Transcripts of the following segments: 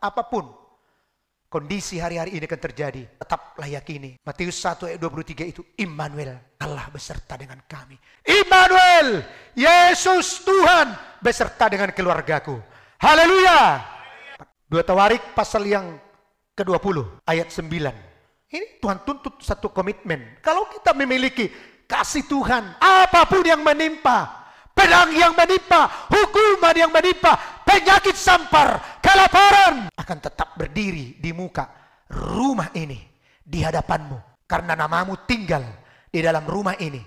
apapun kondisi hari-hari ini akan terjadi, tetaplah yakini. Matius 1 ayat 23 itu, Immanuel, Allah beserta dengan kami. Immanuel, Yesus Tuhan beserta dengan keluargaku. Haleluya. 2 Tawarik pasal yang ke-20 ayat 9. Ini Tuhan tuntut satu komitmen. Kalau kita memiliki kasih Tuhan, apapun yang menimpa, pedang yang menimpa, hukuman yang menimpa, penyakit sampar, kelaparan, akan tetap berdiri di muka rumah ini, di hadapanmu. Karena namamu tinggal di dalam rumah ini.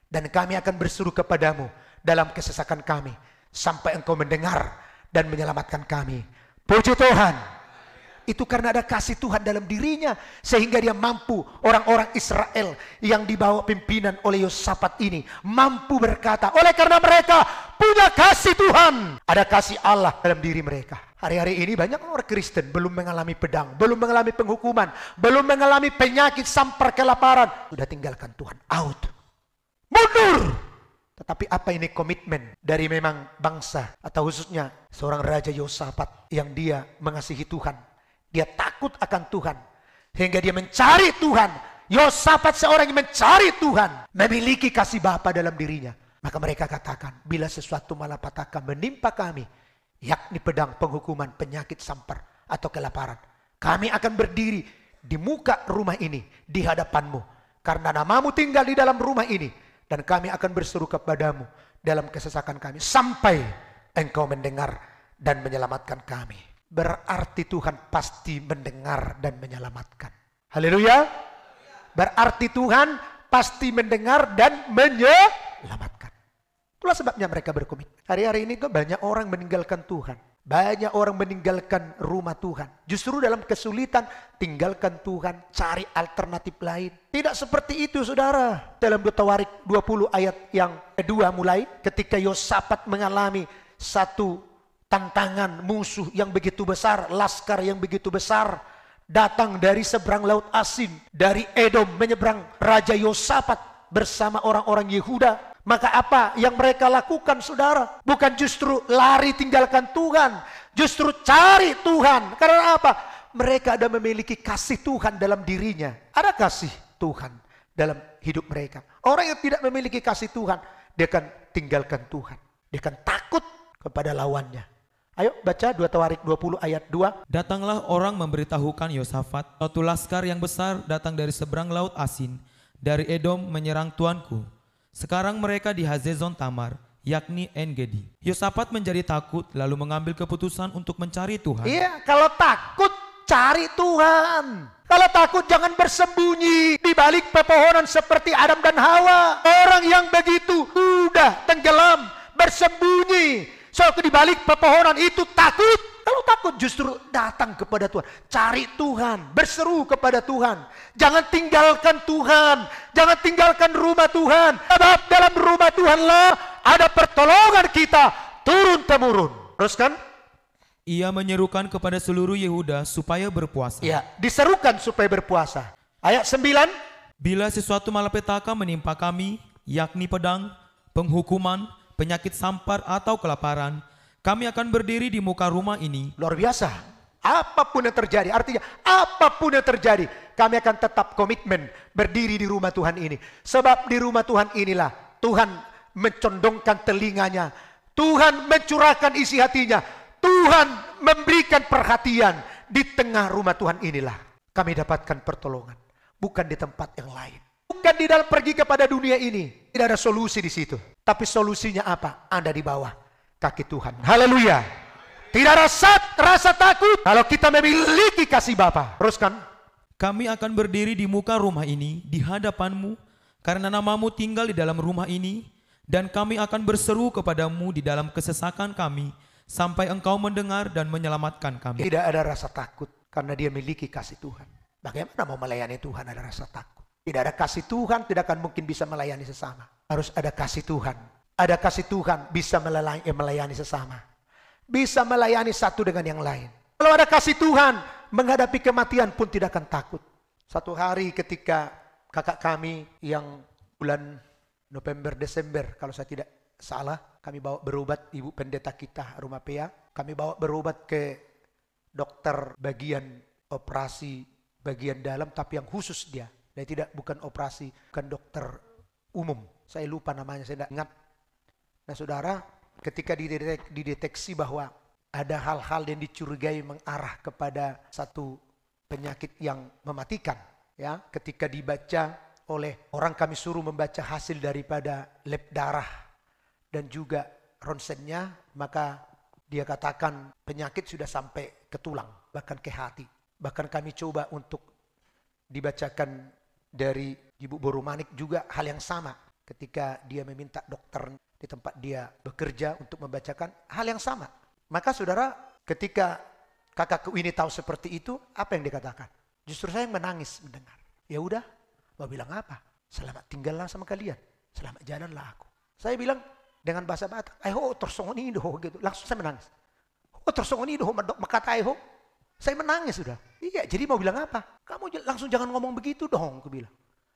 Dan kami akan berseru kepadamu dalam kesesakan kami, sampai engkau mendengar dan menyelamatkan kami. Puji Tuhan. Itu karena ada kasih Tuhan dalam dirinya, sehingga dia mampu, orang-orang Israel yang dibawa pimpinan oleh Yosafat ini mampu berkata, oleh karena mereka punya kasih Tuhan, ada kasih Allah dalam diri mereka. Hari-hari ini banyak orang Kristen belum mengalami pedang, belum mengalami penghukuman, belum mengalami penyakit sampar kelaparan, sudah tinggalkan Tuhan, out, mundur. Tetapi apa ini komitmen dari memang bangsa, atau khususnya seorang Raja Yosafat yang dia mengasihi Tuhan. Dia takut akan Tuhan, hingga dia mencari Tuhan. Yosafat seorang yang mencari Tuhan, memiliki kasih Bapa dalam dirinya. Maka mereka katakan, bila sesuatu malapetaka menimpa kami, yakni pedang, penghukuman, penyakit sampar, atau kelaparan, kami akan berdiri di muka rumah ini, di hadapanmu. Karena namamu tinggal di dalam rumah ini, dan kami akan berseru kepadamu dalam kesesakan kami, sampai engkau mendengar dan menyelamatkan kami. Berarti Tuhan pasti mendengar dan menyelamatkan. Haleluya. Berarti Tuhan pasti mendengar dan menyelamatkan. Itulah sebabnya mereka berkomitmen. Hari-hari ini banyak orang meninggalkan Tuhan. Banyak orang meninggalkan rumah Tuhan. Justru dalam kesulitan, tinggalkan Tuhan, cari alternatif lain. Tidak seperti itu, saudara. Dalam 2 Tawarik 20 ayat yang kedua mulai, ketika Yosafat mengalami satu tantangan musuh yang begitu besar, laskar yang begitu besar, datang dari seberang laut Asin, dari Edom menyeberang. Raja Yosafat bersama orang-orang Yehuda. Maka apa yang mereka lakukan, saudara? Bukan justru lari tinggalkan Tuhan, justru cari Tuhan. Karena apa? Mereka ada memiliki kasih Tuhan dalam dirinya. Ada kasih Tuhan dalam hidup mereka. Orang yang tidak memiliki kasih Tuhan, dia akan tinggalkan Tuhan. Dia akan takut kepada lawannya. Ayo baca 2 Tawarik 20 ayat 2. Datanglah orang memberitahukan Yosafat, suatu laskar yang besar datang dari seberang laut Asin, dari Edom menyerang tuanku. Sekarang mereka di Hazezon Tamar, yakni En-Gedi. Yosafat menjadi takut, lalu mengambil keputusan untuk mencari Tuhan. Iya, kalau takut cari Tuhan. Kalau takut jangan bersembunyi di balik pepohonan seperti Adam dan Hawa. Orang yang begitu udah tenggelam, bersembunyi. So, di balik pepohonan itu takut. Kalau takut justru datang kepada Tuhan. Cari Tuhan. Berseru kepada Tuhan. Jangan tinggalkan Tuhan. Jangan tinggalkan rumah Tuhan. Sebab dalam rumah Tuhanlah ada pertolongan kita turun-temurun. Teruskan. Ia menyerukan kepada seluruh Yehuda supaya berpuasa. Ya, diserukan supaya berpuasa. Ayat 9. Bila sesuatu malapetaka menimpa kami, yakni pedang, penghukuman, penyakit sampar atau kelaparan, kami akan berdiri di muka rumah ini. Luar biasa. Apapun yang terjadi, artinya apapun yang terjadi, kami akan tetap komitmen berdiri di rumah Tuhan ini. Sebab di rumah Tuhan inilah Tuhan mencondongkan telinganya, Tuhan mencurahkan isi hatinya, Tuhan memberikan perhatian. Di tengah rumah Tuhan inilah kami dapatkan pertolongan, bukan di tempat yang lain. Bukan di dalam pergi kepada dunia ini. Tidak ada solusi di situ. Tapi solusinya apa? Anda di bawah kaki Tuhan. Haleluya. Tidak ada rasa takut kalau kita memiliki kasih Bapa. Teruskan. Kami akan berdiri di muka rumah ini di hadapanmu, karena namamu tinggal di dalam rumah ini, dan kami akan berseru kepadamu di dalam kesesakan kami, sampai engkau mendengar dan menyelamatkan kami. Tidak ada rasa takut karena dia memiliki kasih Tuhan. Bagaimana mau melayani Tuhan ada rasa takut? Tidak ada kasih Tuhan, tidak akan mungkin bisa melayani sesama. Harus ada kasih Tuhan. Ada kasih Tuhan bisa melayani sesama. Bisa melayani satu dengan yang lain. Kalau ada kasih Tuhan, menghadapi kematian pun tidak akan takut. Satu hari ketika kakak kami yang bulan November, Desember, kalau saya tidak salah, kami bawa berobat ibu pendeta kita, Rumah Pea. Kami bawa berobat ke dokter bagian operasi bagian dalam, tapi yang khusus dia. Dia bukan operasi, bukan dokter umum. Saya lupa namanya, saya tidak ingat. Nah saudara, ketika dideteksi bahwa ada hal-hal yang dicurigai mengarah kepada satu penyakit yang mematikan, ya, ketika dibaca oleh orang, kami suruh membaca hasil daripada lab darah dan juga ronsennya, maka dia katakan penyakit sudah sampai ke tulang, bahkan ke hati. Bahkan kami coba untuk dibacakan dari Ibu Borumanik juga hal yang sama. Ketika dia meminta dokter di tempat dia bekerja untuk membacakan hal yang sama. Maka saudara, ketika kakakku ini tahu seperti itu, apa yang dikatakan? Justru saya yang menangis mendengar. Ya udah, mau bilang apa? Selamat tinggallah sama kalian. Selamat jalanlah aku. Saya bilang dengan bahasa Batak, ayo tersongoni doh gitu. Langsung saya menangis. Oh tersongoni doh makata ayo. Saya menangis sudah. Iya, jadi mau bilang apa? Kamu langsung jangan ngomong begitu dong, aku bilang.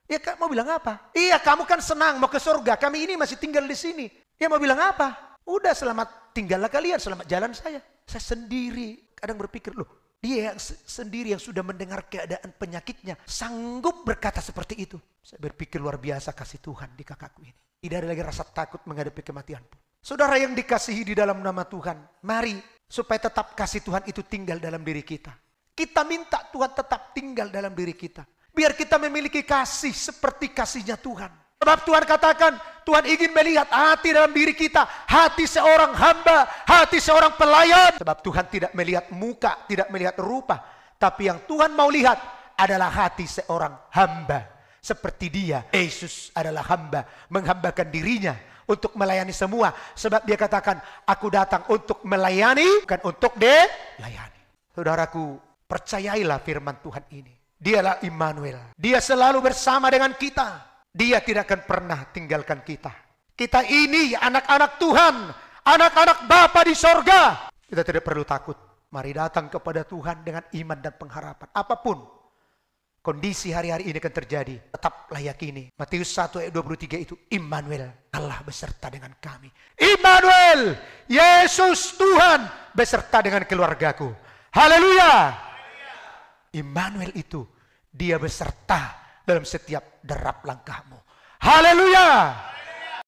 Ya mau bilang apa? Iya, kamu kan senang mau ke surga. Kami ini masih tinggal di sini. Ya mau bilang apa? Udah selamat tinggallah kalian, selamat jalan saya. Saya sendiri kadang berpikir, loh, dia yang sendiri yang sudah mendengar keadaan penyakitnya sanggup berkata seperti itu. Saya berpikir luar biasa kasih Tuhan di kakakku ini. Tidak ada lagi rasa takut menghadapi kematian pun. Saudara yang dikasihi di dalam nama Tuhan, mari supaya tetap kasih Tuhan itu tinggal dalam diri kita. Kita minta Tuhan tetap tinggal dalam diri kita. Biar kita memiliki kasih seperti kasihnya Tuhan. Sebab Tuhan katakan, Tuhan ingin melihat hati dalam diri kita. Hati seorang hamba, hati seorang pelayan. Sebab Tuhan tidak melihat muka, tidak melihat rupa. Tapi yang Tuhan mau lihat adalah hati seorang hamba. Seperti dia, Yesus adalah hamba. Menghambakan dirinya untuk melayani semua. Sebab dia katakan, aku datang untuk melayani, bukan untuk dilayani. Saudaraku, percayailah firman Tuhan ini. Dialah Immanuel. Dia selalu bersama dengan kita. Dia tidak akan pernah tinggalkan kita. Kita ini anak-anak Tuhan, anak-anak Bapa di sorga. Kita tidak perlu takut. Mari datang kepada Tuhan dengan iman dan pengharapan. Apapun kondisi hari-hari ini akan terjadi, tetaplah yakini. Matius 1 ayat 23 itu, Immanuel, Allah beserta dengan kami. Immanuel, Yesus Tuhan beserta dengan keluargaku. Haleluya. Immanuel itu, dia beserta dalam setiap derap langkahmu. Haleluya.